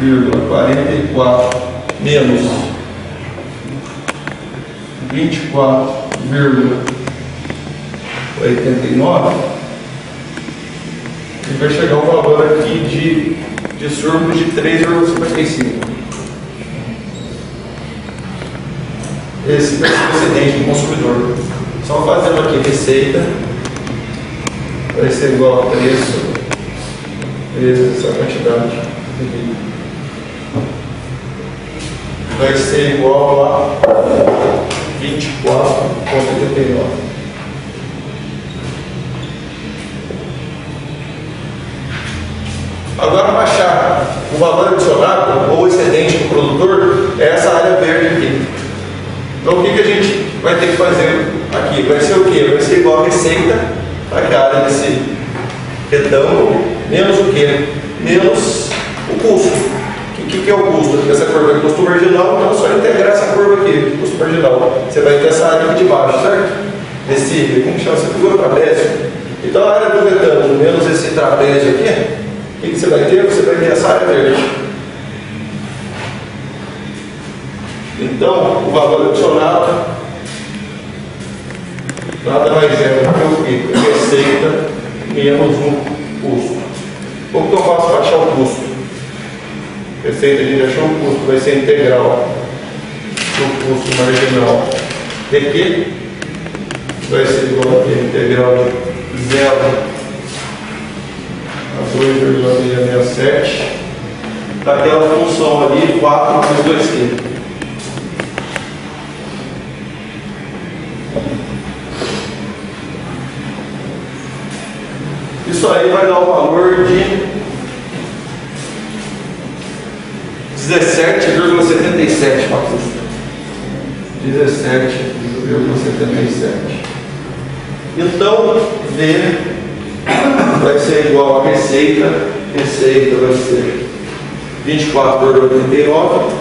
24,44 menos 24,89, e vai chegar um valor aqui de surplus de 3,55. Esse vai ser o excedente do consumidor. Só fazendo aqui receita, vai ser igual a preço vezes essa quantidade. Vai ser igual a 24,89. Agora, para achar o valor adicionado ou excedente do produtor, é essa área verde aqui. Então, o que a gente vai ter que fazer aqui? Vai ser o quê? Vai ser igual a receita, tá? Que é a área desse retângulo, menos o quê? Menos o custo. O que é o custo? Essa curva é custo marginal, então é só integrar essa curva aqui, custo marginal. Você vai ter essa área aqui de baixo, certo? Esse, como chama? Essa figura trapézio. Então, a área do retângulo menos esse trapézio aqui, o que você vai ter? Você vai ter essa área verde. Então, o valor adicionado nada mais é do que o quê? Receita menos um custo. Como que eu faço para achar o custo? Receita, a gente achou o custo, vai ser integral do custo marginal de que vai ser igual a integral de 0 a 2,667 daquela função ali, 4 mais 2Q. Isso aí vai dar o valor de 17,77, Marcos. 17,77. Então, V vai ser igual a receita. Receita vai ser 24,89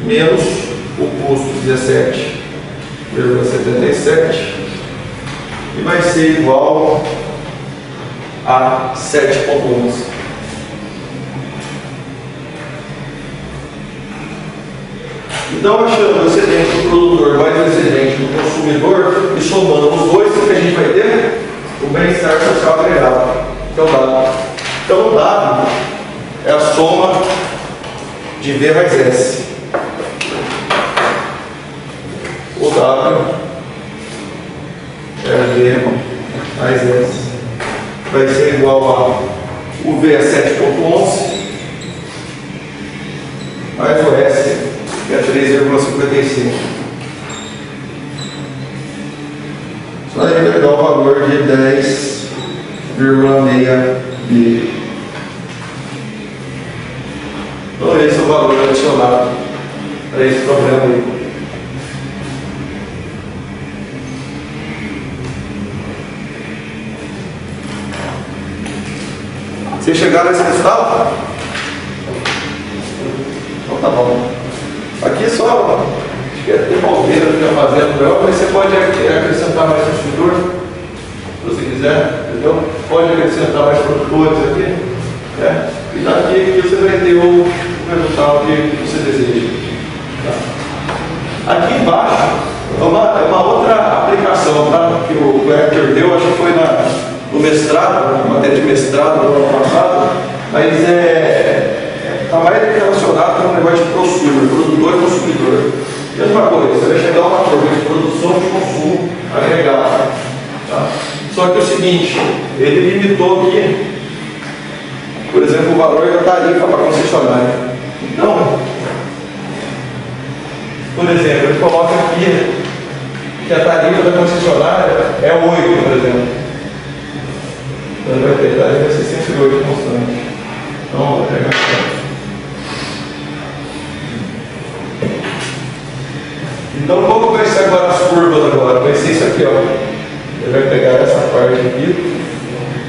menos o custo 17,77 e vai ser igual a 7,11. Então, achando o excedente do produtor mais o excedente do consumidor e somando os dois, o que a gente vai ter? O bem-estar social agregado, que é o dado. Então, o dado é a soma de V mais S. O dado é V mais S. Vai ser igual a o V é 7,11 mais o S que é 3,55. Isso aí vai dar o valor de 10,6B. Então esse é o valor adicionado para esse problema aí. Vocês chegaram nesse resultado? Então tá bom. Aqui só acho que é devolver o que está fazendo, mas você pode acrescentar mais consumidor, se você quiser, entendeu? Pode acrescentar mais produtores aqui, né? E daqui você vai ter o resultado que você deseja. Tá? Aqui embaixo é uma outra aplicação, tá? Que o Hector deu, acho que foi no mestrado, matéria de mestrado do ano passado, mas está mais relacionado com o negócio de prosumer, produtor e consumidor. Mesma coisa, você vai chegar a uma curva de produção e consumo agregado. Tá? Só que é o seguinte, ele limitou aqui, por exemplo, o valor da tarifa para a concessionária. Então, por exemplo, ele coloca aqui que a tarifa da concessionária é 8, por exemplo. Então ele vai ter tarifa 68 constante. Então, vou pegar aqui. Então, como vai ser agora as curvas agora? Vai ser isso aqui, ó. Ele vai pegar essa parte aqui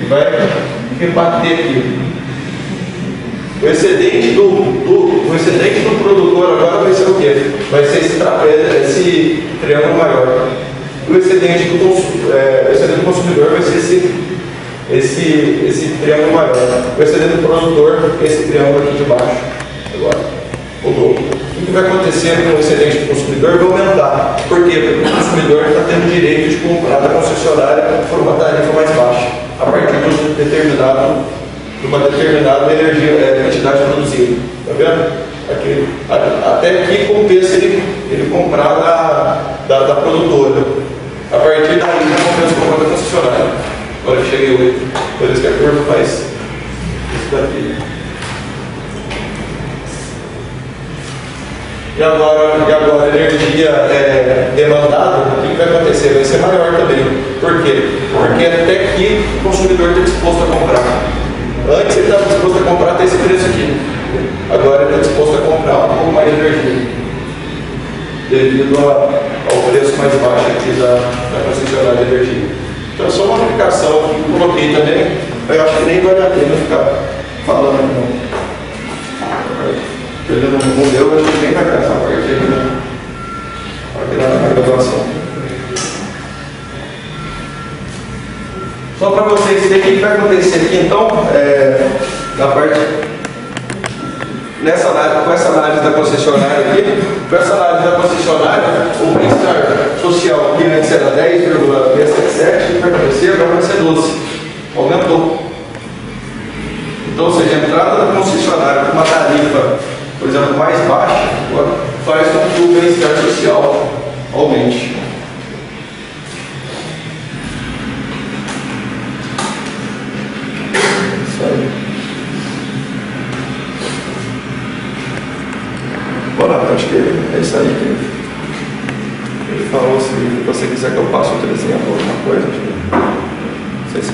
e vai rebater aqui. O excedente do produtor agora vai ser o quê? Vai ser esse triângulo maior. O excedente do consumidor vai ser esse esse triângulo maior. O excedente do produtor, esse triângulo aqui de baixo. Agora, o dobro. O que vai acontecer com o excedente do consumidor vai aumentar. Por quê? Porque o consumidor está tendo o direito de comprar da concessionária por uma tarifa mais baixa, a partir de uma determinada energia, quantidade produzida. Está vendo? Aqui, até aqui compensa ele comprar da produtora. A partir daí, não compensa comprar da concessionária. Agora eu cheguei 8. Por isso que a curva faz isso daqui. E agora a energia demandada, o que vai acontecer? Vai ser maior também. Por quê? Porque até aqui o consumidor está disposto a comprar. Antes ele estava disposto a comprar até esse preço aqui. Agora ele está disposto a comprar um pouco mais de energia, devido ao preço mais baixo aqui da concessionária de energia. Então é só uma aplicação que eu coloquei também. Eu acho que nem vale a pena ficar falando aqui não. Ele não deu, eu acho que nem vai gastar a parte da graduação. Só para vocês verem o que vai acontecer aqui então, na parte, com essa análise da concessionária aqui, com essa análise da concessionária, o bem-estar social aqui antes era 10,677, o que vai acontecer? Agora vai ser 12, aumentou. Então, ou seja, a entrada da concessionária com uma tarifa, por exemplo, mais baixa, faz com que o bem-estar social aumente. Isso aí. Bora, acho que é isso aí que ele falou. Se você quiser que eu passe outro exemplo, alguma coisa, não sei se